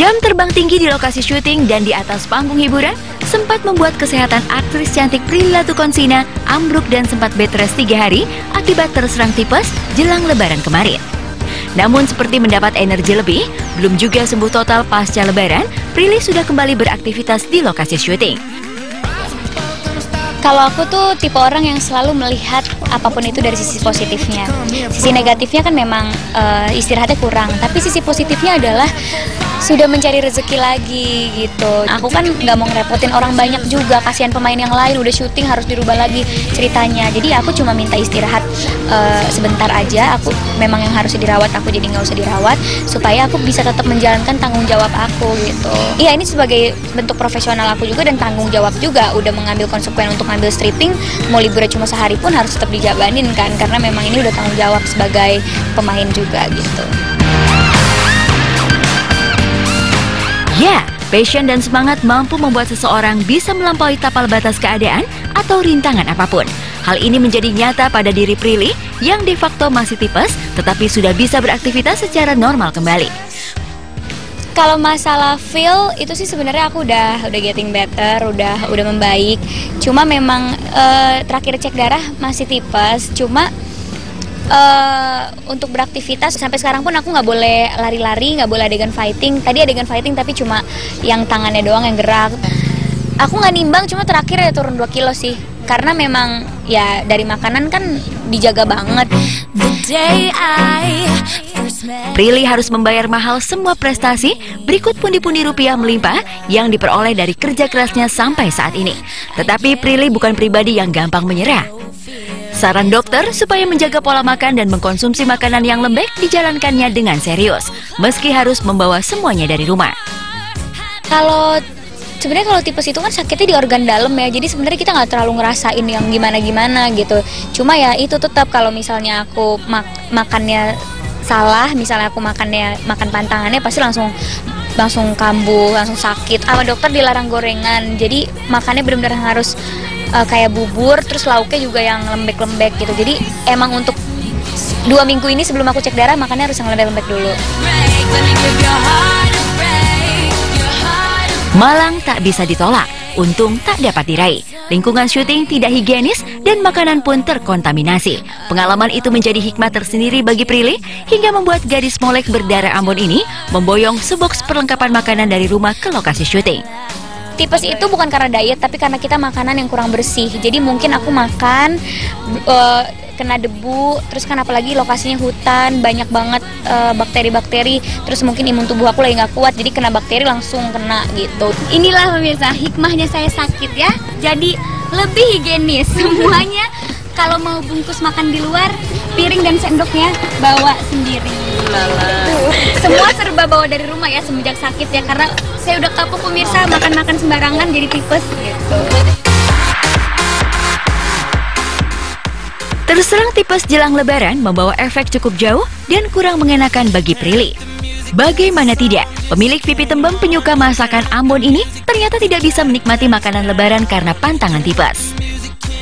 Jam terbang tinggi di lokasi syuting dan di atas panggung hiburan sempat membuat kesehatan aktris cantik Prilly Latuconsina ambruk dan sempat bed rest 3 hari akibat terserang tipes jelang Lebaran kemarin. Namun seperti mendapat energi lebih, belum juga sembuh total pasca Lebaran, Prilly sudah kembali beraktivitas di lokasi syuting. Kalau aku tuh tipe orang yang selalu melihat apapun itu dari sisi positifnya. Sisi negatifnya kan memang istirahatnya kurang, tapi sisi positifnya adalah sudah mencari rezeki lagi gitu. Aku kan nggak mau ngerepotin orang banyak juga, kasihan pemain yang lain udah syuting harus dirubah lagi ceritanya. Jadi aku cuma minta istirahat sebentar aja. Aku memang yang harus dirawat, aku jadi nggak usah dirawat supaya aku bisa tetap menjalankan tanggung jawab aku gitu. Iya, ini sebagai bentuk profesional aku juga dan tanggung jawab juga. Udah mengambil konsekuensi untuk ngambil stripping, mau liburnya cuma sehari pun harus tetap dijabanin kan, karena memang ini udah tanggung jawab sebagai pemain juga gitu. Ya, passion dan semangat mampu membuat seseorang bisa melampaui tapal batas keadaan atau rintangan apapun. Hal ini menjadi nyata pada diri Prilly yang de facto masih tipes tetapi sudah bisa beraktivitas secara normal kembali. Kalau masalah feel itu sih sebenarnya aku udah getting better, udah membaik. Cuma memang terakhir cek darah masih tipes. Cuma untuk beraktivitas sampai sekarang pun aku nggak boleh lari-lari, nggak boleh adegan fighting. Tadi adegan fighting tapi cuma yang tangannya doang yang gerak. Aku nggak nimbang, cuma terakhir ya turun 2 kilo sih. Karena memang ya dari makanan kan dijaga banget. Prilly harus membayar mahal semua prestasi berikut pundi-pundi rupiah melimpah yang diperoleh dari kerja kerasnya sampai saat ini. Tetapi Prilly bukan pribadi yang gampang menyerah. Saran dokter supaya menjaga pola makan dan mengkonsumsi makanan yang lembek dijalankannya dengan serius, meski harus membawa semuanya dari rumah. Sebenarnya kalau tipes itu kan sakitnya di organ dalam ya, jadi sebenarnya kita nggak terlalu ngerasain yang gimana-gimana gitu. Cuma ya itu tetap kalau misalnya aku makannya salah, misalnya aku makan pantangannya pasti langsung kambuh, langsung sakit. Sama dokter dilarang gorengan, jadi makannya benar-benar harus kayak bubur, terus lauknya juga yang lembek-lembek gitu. Jadi emang untuk 2 minggu ini sebelum aku cek darah makannya harus yang lembek-lembek dulu. Malang tak bisa ditolak, untung tak dapat diraih. Lingkungan syuting tidak higienis dan makanan pun terkontaminasi. Pengalaman itu menjadi hikmah tersendiri bagi Prilly hingga membuat gadis molek berdarah Ambon ini memboyong seboks perlengkapan makanan dari rumah ke lokasi syuting. Tipes itu bukan karena diet, tapi karena kita makanan yang kurang bersih. Jadi mungkin aku makan kena debu, terus kan apalagi lokasinya hutan, banyak banget bakteri-bakteri, terus mungkin imun tubuh aku lagi nggak kuat, jadi kena bakteri langsung kena gitu. Inilah pemirsa hikmahnya saya sakit ya, jadi lebih higienis semuanya. Kalau mau bungkus makan di luar, piring dan sendoknya bawa sendiri. Semua serba bawa dari rumah ya semenjak sakit ya, karena saya udah kapok pemirsa makan-makan sembarangan jadi tipes gitu. Terserang tipes jelang Lebaran membawa efek cukup jauh dan kurang mengenakan bagi Prilly. Bagaimana tidak, pemilik pipi tembem penyuka masakan Ambon ini ternyata tidak bisa menikmati makanan Lebaran karena pantangan tipes.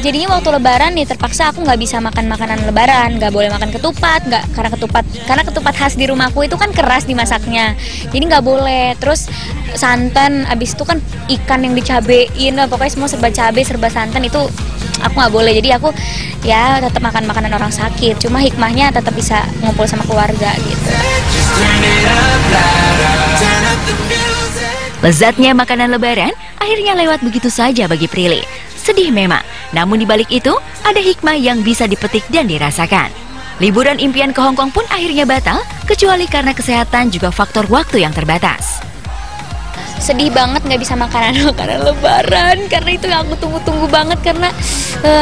Jadinya waktu Lebaran nih terpaksa aku nggak bisa makan makanan Lebaran, nggak boleh makan ketupat, karena ketupat khas di rumahku itu kan keras dimasaknya, jadi nggak boleh. Terus santan, abis itu kan ikan yang dicabein, pokoknya semua serba cabe, serba santan itu aku nggak boleh. Jadi aku ya tetap makan makanan orang sakit, cuma hikmahnya tetap bisa ngumpul sama keluarga gitu. Lezatnya makanan Lebaran akhirnya lewat begitu saja bagi Prilly. Sedih memang, namun dibalik itu ada hikmah yang bisa dipetik dan dirasakan. Liburan impian ke Hong Kong pun akhirnya batal, kecuali karena kesehatan juga faktor waktu yang terbatas. Sedih banget nggak bisa makanan Lebaran, karena itu yang aku tunggu-tunggu banget, karena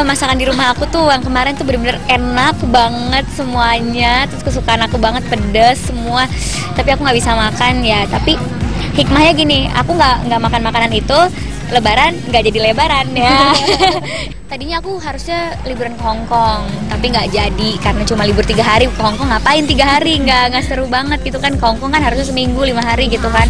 masakan di rumah aku tuh yang kemarin tuh bener-bener enak banget semuanya, terus kesukaan aku banget, pedas semua, tapi aku nggak bisa makan ya. Tapi hikmahnya gini, aku nggak makan makanan itu, Lebaran nggak jadi lebaran ya. Tadinya aku harusnya liburan ke Hong Kong, tapi nggak jadi karena cuma libur 3 hari. Ke Hong Kong ngapain 3 hari, nggak seru banget gitu kan. Ke Hong Kong kan harusnya seminggu 5 hari gitu kan.